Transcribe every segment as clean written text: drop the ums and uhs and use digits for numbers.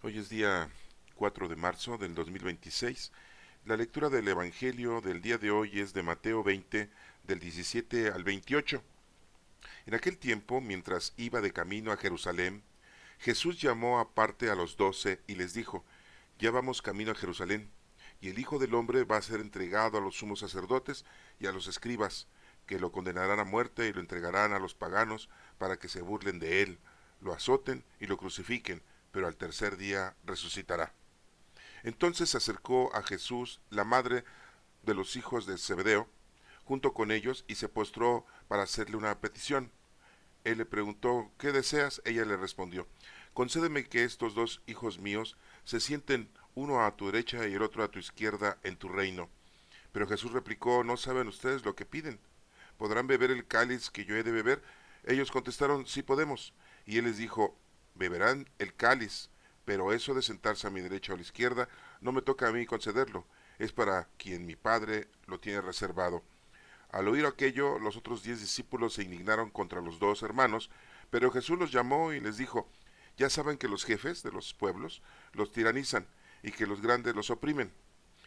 Hoy es día 4 de marzo del 2026. La lectura del Evangelio del día de hoy es de Mateo 20, del 17 al 28. En aquel tiempo, mientras iba de camino a Jerusalén, Jesús llamó aparte a los 12 y les dijo: Ya vamos camino a Jerusalén, y el Hijo del Hombre va a ser entregado a los sumos sacerdotes y a los escribas, que lo condenarán a muerte y lo entregarán a los paganos para que se burlen de él, lo azoten y lo crucifiquen, pero al tercer día resucitará. Entonces se acercó a Jesús la madre de los hijos de Zebedeo, junto con ellos, y se postró para hacerle una petición. Él le preguntó: ¿qué deseas? Ella le respondió: concédeme que estos dos hijos míos se sienten uno a tu derecha y el otro a tu izquierda en tu reino. Pero Jesús replicó: ¿no saben ustedes lo que piden? ¿Podrán beber el cáliz que yo he de beber? Ellos contestaron: sí podemos. Y él les dijo: beberán el cáliz, pero eso de sentarse a mi derecha o a la izquierda no me toca a mí concederlo, es para quien mi Padre lo tiene reservado. Al oír aquello, los otros 10 discípulos se indignaron contra los dos hermanos, pero Jesús los llamó y les dijo: ya saben que los jefes de los pueblos los tiranizan y que los grandes los oprimen,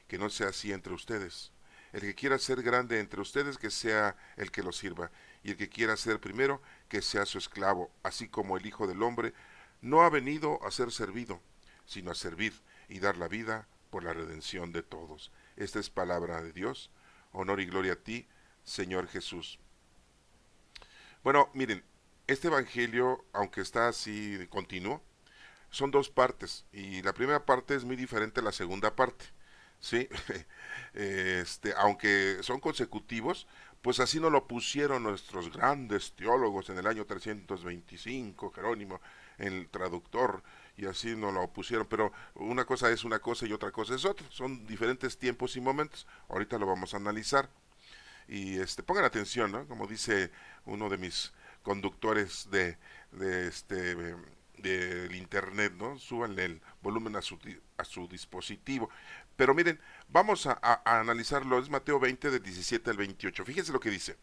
que no sea así entre ustedes. El que quiera ser grande entre ustedes, que sea el que lo sirva, y el que quiera ser primero, que sea su esclavo, así como el Hijo del Hombre no ha venido a ser servido, sino a servir y dar la vida por la redención de todos. Esta es palabra de Dios. Honor y gloria a ti, Señor Jesús. Bueno, miren, este evangelio, aunque está así de continuo, son dos partes, y la primera parte es muy diferente a la segunda parte. Sí, aunque son consecutivos, pues así nos lo pusieron nuestros grandes teólogos en el año 325, Jerónimo, el traductor, y así nos lo pusieron, pero una cosa es una cosa y otra cosa es otra, son diferentes tiempos y momentos. Ahorita lo vamos a analizar. Y pongan atención, ¿no? Como dice uno de mis conductores del internet, ¿no? Súbanle el volumen a su dispositivo. Pero miren, vamos a analizarlo. Es Mateo 20 del 17 al 28. Fíjense lo que dice.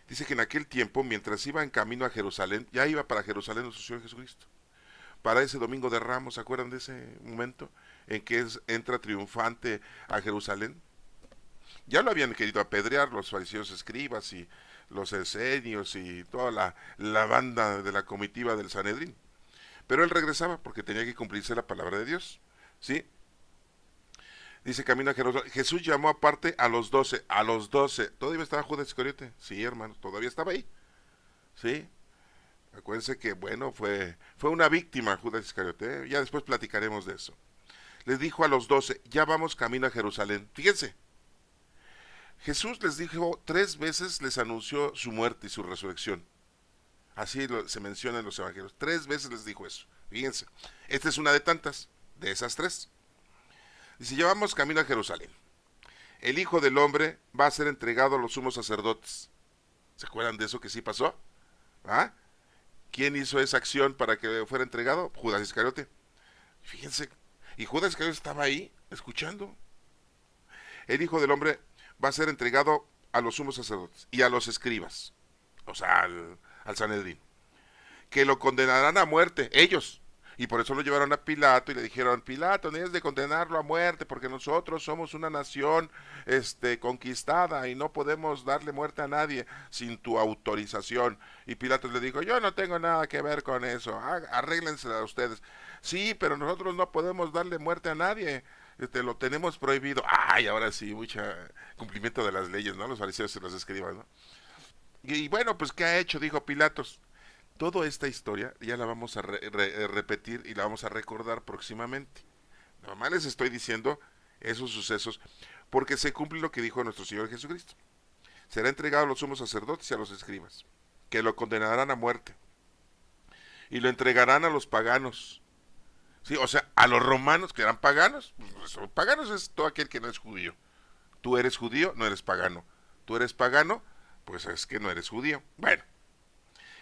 Dice que en aquel tiempo, mientras iba en camino a Jerusalén, ya iba para Jerusalén nuestro Señor Jesucristo. Para ese domingo de Ramos, ¿se acuerdan de ese momento en que entra triunfante a Jerusalén? Ya lo habían querido apedrear los fariseos escribas y los esenios y toda la banda de la comitiva del Sanedrín. Pero él regresaba porque tenía que cumplirse la palabra de Dios. ¿Sí? Dice camino a Jerusalén. Jesús llamó aparte a los 12. A los 12. ¿Todavía estaba Judas Iscariote? Sí, hermano, todavía estaba ahí. ¿Sí? Acuérdense que, bueno, fue una víctima Judas Iscariote. Ya después platicaremos de eso. Les dijo a los 12: ya vamos camino a Jerusalén. Fíjense, Jesús les dijo 3 veces, les anunció su muerte y su resurrección. Así se menciona en los evangelios. 3 veces les dijo eso. Fíjense, esta es una de tantas, de esas tres. Dice: llevamos camino a Jerusalén. El Hijo del Hombre va a ser entregado a los sumos sacerdotes. ¿Se acuerdan de eso que sí pasó? ¿Ah? ¿Quién hizo esa acción para que fuera entregado? Judas Iscariote. Fíjense, y Judas Iscariote estaba ahí, escuchando. El Hijo del Hombre va a ser entregado a los sumos sacerdotes y a los escribas, o sea, al Sanedrín, que lo condenarán a muerte, ellos. Y por eso lo llevaron a Pilato y le dijeron: Pilato, no es de condenarlo a muerte porque nosotros somos una nación conquistada y no podemos darle muerte a nadie sin tu autorización. Y Pilato le dijo: yo no tengo nada que ver con eso, arréglensela ustedes. Sí, pero nosotros no podemos darle muerte a nadie. Lo tenemos prohibido. Ay, ahora sí, mucha cumplimiento de las leyes, ¿no? Los fariseos se los escriban, ¿no? Y bueno, pues ¿qué ha hecho? Dijo Pilatos. Toda esta historia ya la vamos a repetir y la vamos a recordar próximamente. Nomás les estoy diciendo esos sucesos porque se cumple lo que dijo nuestro Señor Jesucristo. Será entregado a los sumos sacerdotes y a los escribas, que lo condenarán a muerte y lo entregarán a los paganos. Sí, o sea, a los romanos que eran paganos. Pues, paganos es todo aquel que no es judío. Tú eres judío, no eres pagano. Tú eres pagano, pues es que no eres judío. Bueno,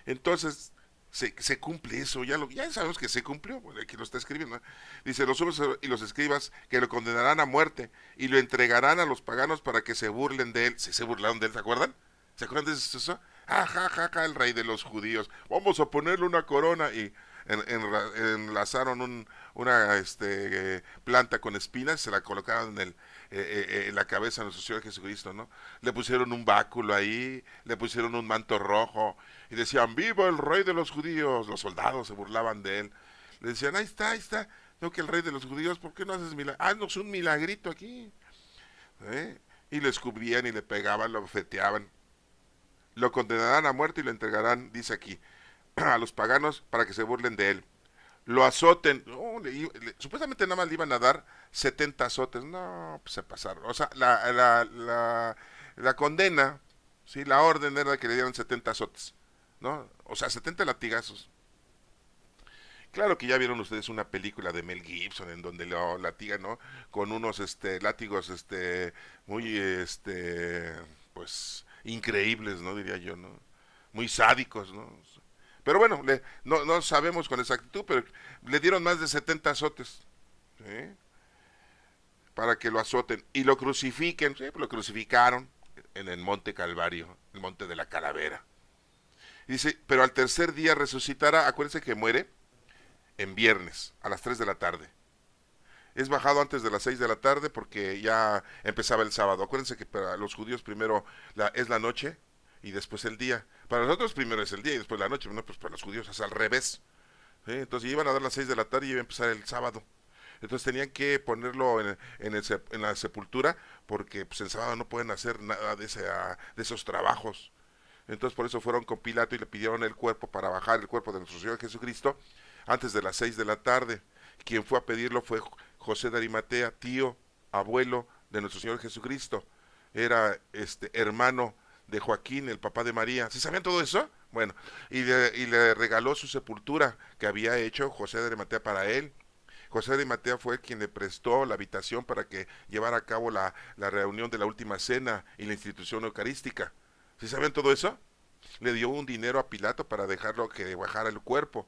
entonces se cumple eso, ya sabemos que se cumplió, bueno, aquí lo está escribiendo. Dice: los sumos y los escribas que lo condenarán a muerte y lo entregarán a los paganos para que se burlen de él. Se burlaron de él, ¿se acuerdan? ¿Se acuerdan de eso? Ah, ja, ja, ja, el rey de los judíos. Vamos a ponerle una corona. Y enlazaron una planta con espinas, se la colocaron en la cabeza de nuestro Señor Jesucristo, ¿no? Le pusieron un báculo ahí, le pusieron un manto rojo y decían, ¡viva el rey de los judíos! Los soldados se burlaban de él. Le decían, ahí está, no que el rey de los judíos, ¿por qué no haces milagro? Haznos un milagrito aquí. ¿Eh? Y le escupían y le pegaban, lo bofeteaban. Lo condenarán a muerte y lo entregarán, dice aquí, a los paganos para que se burlen de él. Lo azoten. Oh, supuestamente nada más le iban a dar 70 azotes. No, pues se pasaron. O sea, la condena, ¿sí? La orden era que le dieran 70 azotes, ¿no? O sea, 70 latigazos. Claro que ya vieron ustedes una película de Mel Gibson en donde lo latigan, ¿no? Con unos látigos muy pues increíbles, ¿no? Diría yo, ¿no? Muy sádicos, ¿no? Pero bueno, no sabemos con exactitud, pero le dieron más de 70 azotes, ¿sí? Para que lo azoten y lo crucifiquen, ¿sí? Pues lo crucificaron en el monte Calvario, el monte de la calavera. Dice, pero al tercer día resucitará, acuérdense que muere en viernes, a las 3 de la tarde. Es bajado antes de las 6 de la tarde porque ya empezaba el sábado. Acuérdense que para los judíos primero es la noche y después el día. Para nosotros primero es el día y después la noche. No, pues para los judíos es al revés. ¿Sí? Entonces iban a dar las 6 de la tarde y iba a empezar el sábado. Entonces tenían que ponerlo en la sepultura porque pues en sábado no pueden hacer nada de esos trabajos. Entonces por eso fueron con Pilato y le pidieron el cuerpo para bajar el cuerpo de nuestro Señor Jesucristo antes de las 6 de la tarde. Quien fue a pedirlo fue José de Arimatea, tío, abuelo de nuestro Señor Jesucristo. Era hermano de Joaquín, el papá de María. ¿Sí sabían todo eso? Bueno, y le regaló su sepultura que había hecho José de Arimatea para él. José de Arimatea fue quien le prestó la habitación para que llevara a cabo la reunión de la última cena y la institución eucarística. ¿Sí sabían todo eso? Le dio un dinero a Pilato para dejarlo que bajara el cuerpo.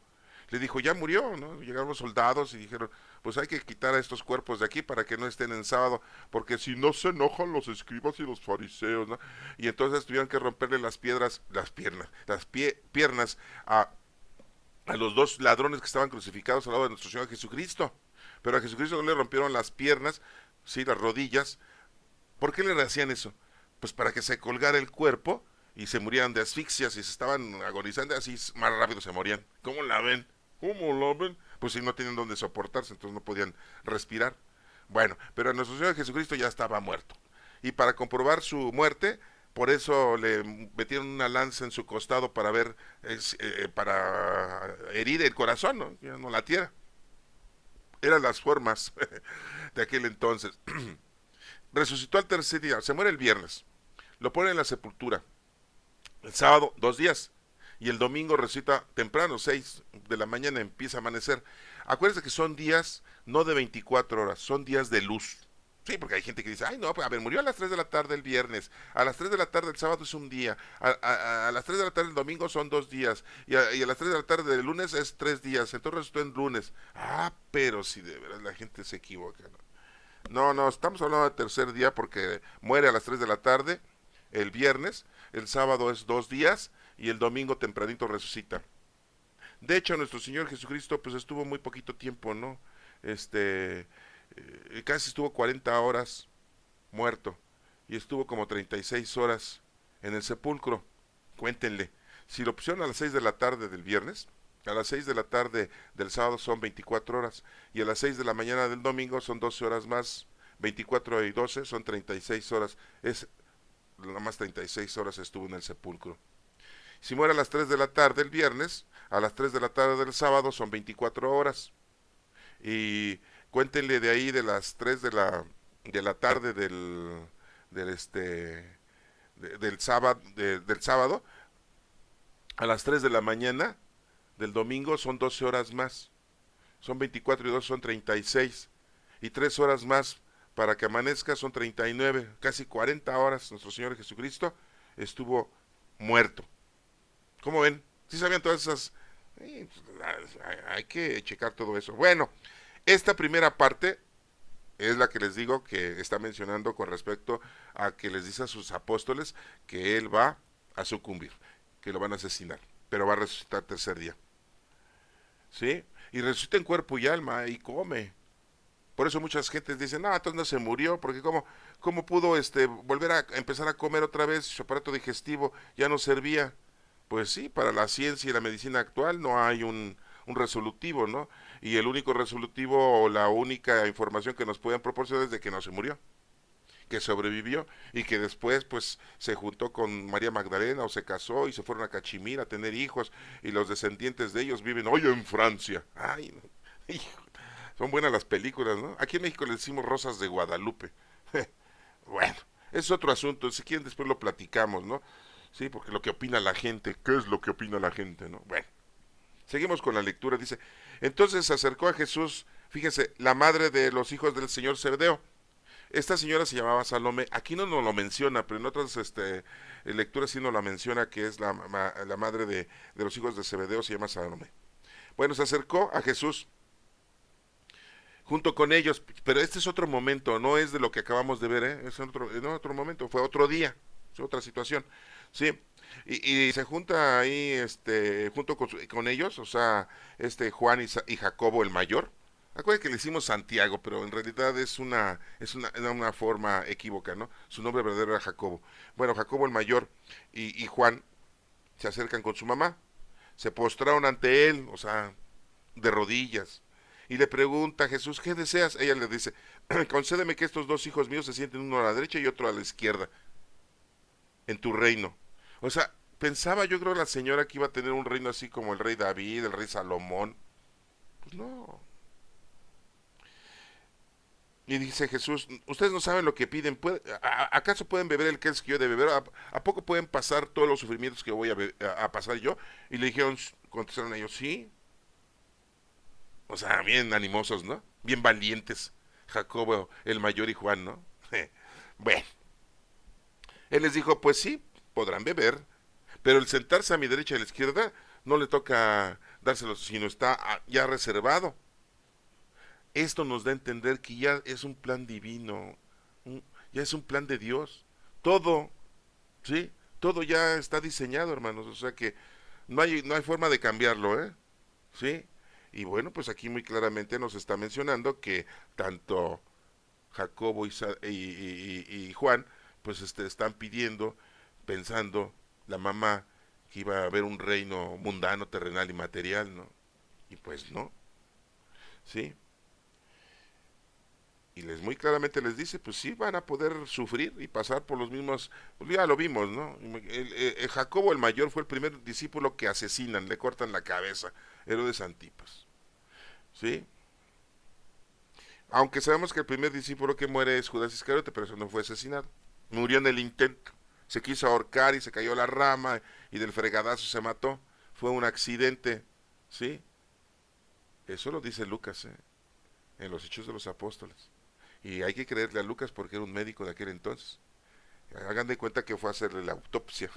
Le dijo, ya murió, ¿no? Llegaron los soldados y dijeron, pues hay que quitar a estos cuerpos de aquí para que no estén en sábado, porque si no se enojan los escribas y los fariseos, ¿no? Y entonces tuvieron que romperle piernas a los dos ladrones que estaban crucificados al lado de nuestro Señor Jesucristo. Pero a Jesucristo no le rompieron las piernas, sí, las rodillas. ¿Por qué le hacían eso? Pues para que se colgara el cuerpo y se murieran de asfixia. Si se estaban agonizando, así más rápido se morían. ¿Cómo la ven? ¿Cómo la ven? Pues si no tienen donde soportarse, entonces no podían respirar. Bueno, pero nuestro Señor Jesucristo ya estaba muerto. Y para comprobar su muerte, por eso le metieron una lanza en su costado para ver, para herir el corazón, ¿no? Ya no latiera. Eran las formas de aquel entonces. Resucitó al tercer día, se muere el viernes, lo pone en la sepultura. El sábado, 2 días. Y el domingo resucita temprano, 6 de la mañana empieza a amanecer. Acuérdense que son días no de 24 horas, son días de luz. Sí, porque hay gente que dice, ay no, pues a ver, murió a las 3 de la tarde el viernes, a las 3 de la tarde el sábado es un día, a las 3 de la tarde el domingo son 2 días, y a las 3 de la tarde del lunes es 3 días, entonces resucitó en lunes. Ah, pero si de verdad la gente se equivoca, ¿no? No, estamos hablando de tercer día porque muere a las 3 de la tarde el viernes, el sábado es 2 días y el domingo tempranito resucita. De hecho, nuestro Señor Jesucristo pues estuvo muy poquito tiempo, ¿no? Casi estuvo 40 horas muerto y estuvo como 36 horas en el sepulcro. Cuéntenle, si lo pusieron a las 6 de la tarde del viernes, a las 6 de la tarde del sábado son 24 horas y a las 6 de la mañana del domingo son 12 horas más. 24 y 12 son 36 horas. Es nada más 36 horas estuvo en el sepulcro. Si muere a las 3 de la tarde el viernes, a las 3 de la tarde del sábado son 24 horas. Y cuéntenle de ahí de las 3 de la tarde del sábado a las 3 de la mañana del domingo son 12 horas más. Son 24 y 2 son 36. Y 3 horas más para que amanezca son 39. Casi 40 horas nuestro Señor Jesucristo estuvo muerto. ¿Cómo ven? ¿Sí sabían todas esas? Hay que checar todo eso. Bueno, esta primera parte es la que les digo que está mencionando con respecto a que les dice a sus apóstoles que él va a sucumbir, que lo van a asesinar, pero va a resucitar tercer día. ¿sí? Y resucita en cuerpo y alma y come. Por eso muchas gentes dicen, no, entonces no se murió, porque cómo pudo volver a empezar a comer otra vez, su aparato digestivo ya no servía. Pues sí, para la ciencia y la medicina actual no hay un resolutivo, ¿no? Y el único resolutivo o la única información que nos pueden proporcionar es de que no se murió, que sobrevivió y que después pues se juntó con María Magdalena o se casó y se fueron a Cachemira a tener hijos y los descendientes de ellos viven hoy en Francia. Ay, no. Hijo, son buenas las películas, ¿no? Aquí en México le decimos Rosas de Guadalupe. Bueno, es otro asunto, si quieren después lo platicamos, ¿no? Sí, porque lo que opina la gente, ¿qué es lo que opina la gente, no? Bueno, seguimos con la lectura, dice, entonces se acercó a Jesús, fíjense, la madre de los hijos del señor Zebedeo. Esta señora se llamaba Salomé, aquí no nos lo menciona, pero en otras lecturas sí nos la menciona, que es la madre de los hijos de Zebedeo, se llama Salomé. Bueno, se acercó a Jesús junto con ellos, pero este es otro momento, no es de lo que acabamos de ver, ¿eh? Es en otro momento, fue otro día, es otra situación, ¿sí? Y se junta ahí, junto con ellos, o sea, Juan y Jacobo el mayor. Acuérdense que le hicimos Santiago, pero en realidad es una forma equívoca, ¿no? Su nombre verdadero era Jacobo. Bueno, Jacobo el mayor y Juan se acercan con su mamá, se postraron ante él, o sea, de rodillas, y le pregunta a Jesús, ¿qué deseas? Ella le dice, concédeme que estos dos hijos míos se sienten uno a la derecha y otro a la izquierda, en tu reino. O sea, pensaba yo creo la señora que iba a tener un reino así como el rey David, el rey Salomón. Pues no. Y dice Jesús, ustedes no saben lo que piden, ¿acaso pueden beber el que es que yo de beber? ¿A poco pueden pasar todos los sufrimientos que voy a pasar yo? Y le dijeron, contestaron ellos, sí. O sea, bien animosos, ¿no? Bien valientes. Jacobo, el mayor y Juan, ¿no? Bueno, él les dijo, pues sí, podrán beber, pero el sentarse a mi derecha y a la izquierda no le toca dárselo, sino está ya reservado. Esto nos da a entender que ya es un plan divino, ya es un plan de Dios. Todo, ¿sí? Todo ya está diseñado, hermanos, o sea que no hay forma de cambiarlo, ¿eh? ¿Sí? Y bueno, pues aquí muy claramente nos está mencionando que tanto Jacobo y Juan, pues están pidiendo, pensando, la mamá, que iba a haber un reino mundano, terrenal y material, ¿no? Y pues no, ¿sí? Y muy claramente les dice, pues sí, van a poder sufrir y pasar por los mismos, pues ya lo vimos, ¿no? Jacobo el mayor fue el primer discípulo que asesinan, le cortan la cabeza, Herodes Antipas, ¿sí? Aunque sabemos que el primer discípulo que muere es Judas Iscariote, pero eso no fue asesinado. Murió en el intento. Se quiso ahorcar y se cayó la rama y del fregadazo se mató. Fue un accidente, ¿sí? Eso lo dice Lucas, en los Hechos de los Apóstoles. Y hay que creerle a Lucas porque era un médico de aquel entonces. Hagan de cuenta que fue a hacerle la autopsia.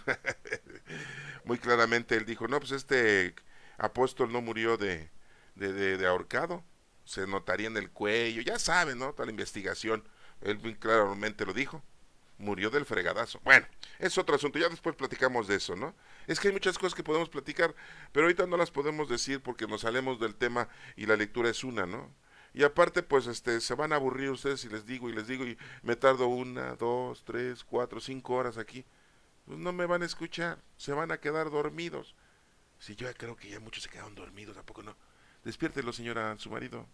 Muy claramente él dijo, no, pues este apóstol no murió de ahorcado, se notaría en el cuello, ya saben, ¿no? Toda la investigación, él muy claramente lo dijo, murió del fregadazo. Bueno, es otro asunto, ya después platicamos de eso, ¿no? Es que hay muchas cosas que podemos platicar, pero ahorita no las podemos decir porque nos salemos del tema y la lectura es una, ¿no? Y aparte, pues, se van a aburrir ustedes si les digo, y me tardo 1, 2, 3, 4, 5 horas aquí. Pues no me van a escuchar, se van a quedar dormidos. Si yo creo que ya muchos se quedaron dormidos, ¿a poco no? Despiértelo, señora, su marido.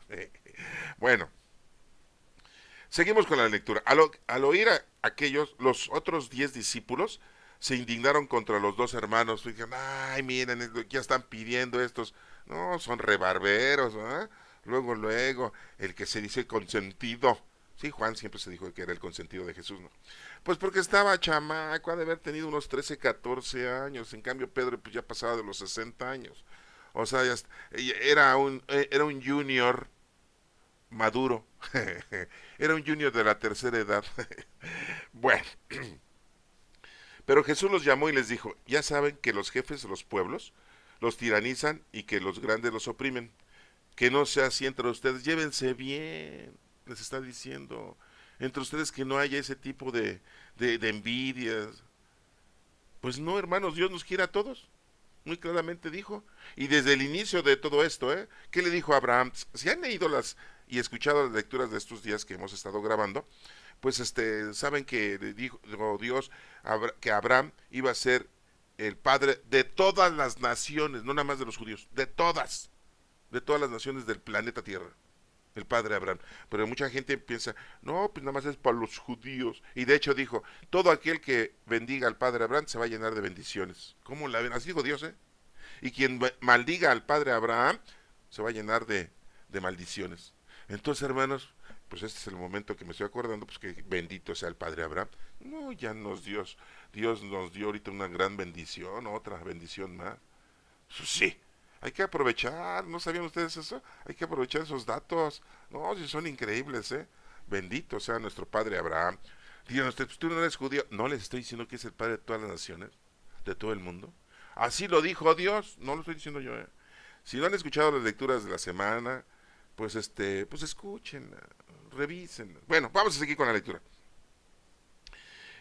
Bueno, seguimos con la lectura. Al oír a aquellos, los otros 10 discípulos se indignaron contra los dos hermanos. Dijeron, ay, miren, ya están pidiendo estos. No, son rebarberos, ¿eh? Luego, el que se dice consentido. Sí, Juan siempre se dijo que era el consentido de Jesús, ¿no? Pues porque estaba chamaco, ha de haber tenido unos 13, 14 años. En cambio, Pedro pues ya pasaba de los 60 años. O sea, era un junior maduro. Era un junior de la tercera edad. Bueno, pero Jesús los llamó y les dijo, ya saben que los jefes de los pueblos los tiranizan y que los grandes los oprimen. Que no sea así entre ustedes, llévense bien, les está diciendo. Entre ustedes que no haya ese tipo de envidias. Pues no, hermanos, Dios nos quiere a todos. muy claramente dijo. Y desde el inicio de todo esto, ¿qué le dijo a Abraham? Si han leído las y escuchado las lecturas de estos días que hemos estado grabando, pues saben que le dijo Dios que Abraham iba a ser el padre de todas las naciones, no nada más de los judíos, de todas las naciones del planeta Tierra, el padre Abraham. Pero mucha gente piensa, no, pues nada más es para los judíos. Y de hecho dijo, todo aquel que bendiga al padre Abraham se va a llenar de bendiciones. ¿Cómo la ven? Así dijo Dios, ¿eh? Y quien maldiga al padre Abraham se va a llenar de maldiciones. Entonces, hermanos, pues este es el momento que me estoy acordando, pues que bendito sea el padre Abraham. No, ya Dios nos dio ahorita una gran bendición, otra bendición más. Pues sí, hay que aprovechar, ¿no sabían ustedes eso? Hay que aprovechar esos datos. No, si son increíbles, ¿eh? Bendito sea nuestro padre Abraham. Digan ustedes, pues tú no eres judío. No les estoy diciendo que es el padre de todas las naciones, de todo el mundo. Así lo dijo Dios, no lo estoy diciendo yo, ¿eh? Si no han escuchado las lecturas de la semana, pues pues escuchen, revisen. Bueno, vamos a seguir con la lectura.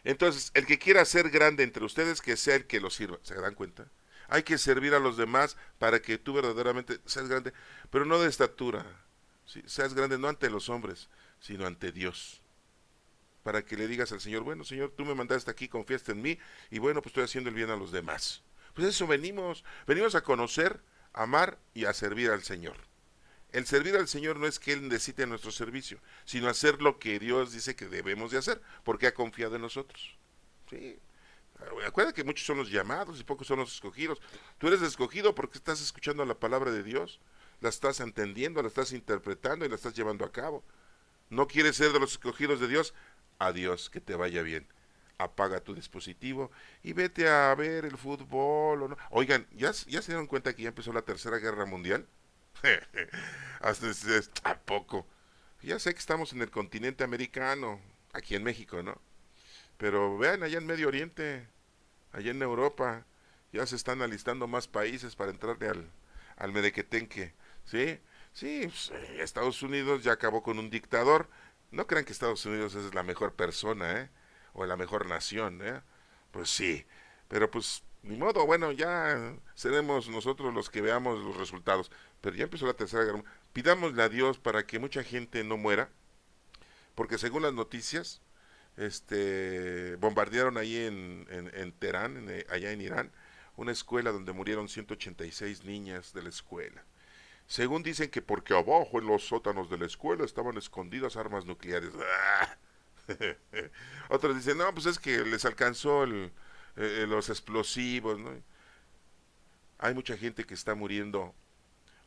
Entonces, el que quiera ser grande entre ustedes, que sea el que lo sirva. ¿Se dan cuenta? Hay que servir a los demás para que tú verdaderamente seas grande, pero no de estatura. ¿Sí? Seas grande no ante los hombres, sino ante Dios. Para que le digas al Señor, bueno, Señor, tú me mandaste aquí, confiaste en mí, y bueno, pues estoy haciendo el bien a los demás. Pues eso venimos a conocer, amar y a servir al Señor. El servir al Señor no es que Él necesite nuestro servicio, sino hacer lo que Dios dice que debemos de hacer, porque ha confiado en nosotros. Sí. Acuérdate que muchos son los llamados y pocos son los escogidos. Tú eres escogido porque estás escuchando la palabra de Dios, la estás entendiendo, la estás interpretando y la estás llevando a cabo. No quieres ser de los escogidos de Dios, adiós, que te vaya bien. Apaga tu dispositivo y vete a ver el fútbol. O no. Oigan, ¿ya se dieron cuenta que ya empezó la Tercera Guerra Mundial? ¿A poco? Ya sé que estamos en el continente americano, aquí en México, ¿no? Pero vean allá en Medio Oriente, allá en Europa, ya se están alistando más países para entrarle al merequetenque, ¿sí? Sí, pues, Estados Unidos ya acabó con un dictador. No crean que Estados Unidos es la mejor persona, ¿eh? O la mejor nación, ¿eh? Pues sí, pero pues ni modo, bueno, ya seremos nosotros los que veamos los resultados. Pero ya empezó la Tercera Guerra. Pidámosle a Dios para que mucha gente no muera, porque según las noticias, bombardearon ahí en Teherán, allá en Irán, una escuela donde murieron 186 niñas de la escuela. Según dicen que porque abajo en los sótanos de la escuela estaban escondidas armas nucleares. Otros dicen, no, pues es que les alcanzó los explosivos, ¿no? Hay mucha gente que está muriendo,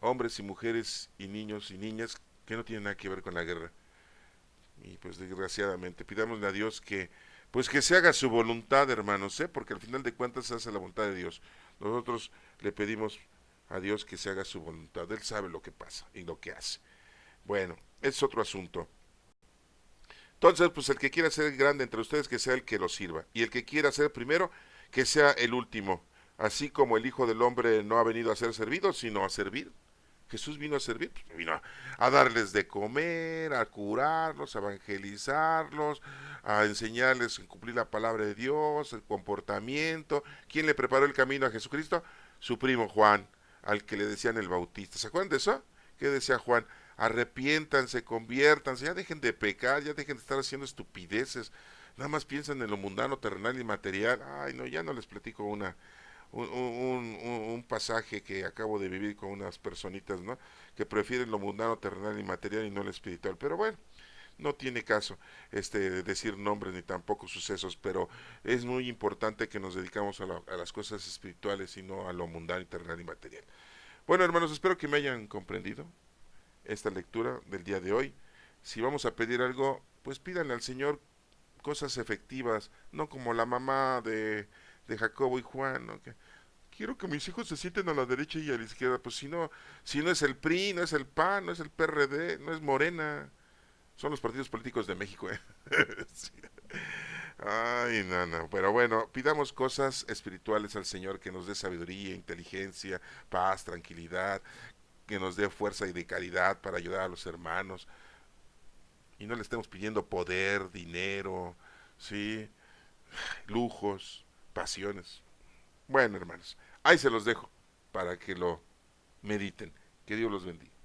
hombres y mujeres y niños y niñas que no tienen nada que ver con la guerra. Y pues desgraciadamente, pidámosle a Dios que, pues que se haga su voluntad, hermanos, porque al final de cuentas se hace la voluntad de Dios. Nosotros le pedimos a Dios que se haga su voluntad. Él sabe lo que pasa y lo que hace. Bueno, es otro asunto. Entonces, pues el que quiera ser grande entre ustedes, que sea el que lo sirva. Y el que quiera ser primero, que sea el último. Así como el Hijo del Hombre no ha venido a ser servido, sino a servir. Jesús vino a servir, pues, vino a darles de comer, a curarlos, a evangelizarlos, a enseñarles a cumplir la palabra de Dios, el comportamiento. ¿Quién le preparó el camino a Jesucristo? Su primo Juan, al que le decían el Bautista. ¿Se acuerdan de eso? ¿Qué decía Juan? Arrepiéntanse, conviértanse, ya dejen de pecar, ya dejen de estar haciendo estupideces. Nada más piensan en lo mundano, terrenal y material. Ay, no, ya no les platico un pasaje que acabo de vivir con unas personitas, ¿no? Que prefieren lo mundano, terrenal y material y no lo espiritual. Pero bueno, no tiene caso decir nombres ni tampoco sucesos, pero es muy importante que nos dedicamos a las cosas espirituales y no a lo mundano, terrenal y material. Bueno, hermanos, espero que me hayan comprendido esta lectura del día de hoy. Si vamos a pedir algo, pues pídanle al Señor cosas efectivas, no como la mamá de Jacobo y Juan, ¿no? Que quiero que mis hijos se sienten a la derecha y a la izquierda. Pues si no es el PRI, no es el PAN, no es el PRD, no es Morena, son los partidos políticos de México, ¿eh? Sí. Ay, no, no. Pero bueno, pidamos cosas espirituales al Señor, que nos dé sabiduría, inteligencia, paz, tranquilidad, que nos dé fuerza y de caridad para ayudar a los hermanos. Y no le estemos pidiendo poder, dinero, sí, lujos, pasiones. Bueno, hermanos, ahí se los dejo. para que lo mediten. Que Dios los bendiga.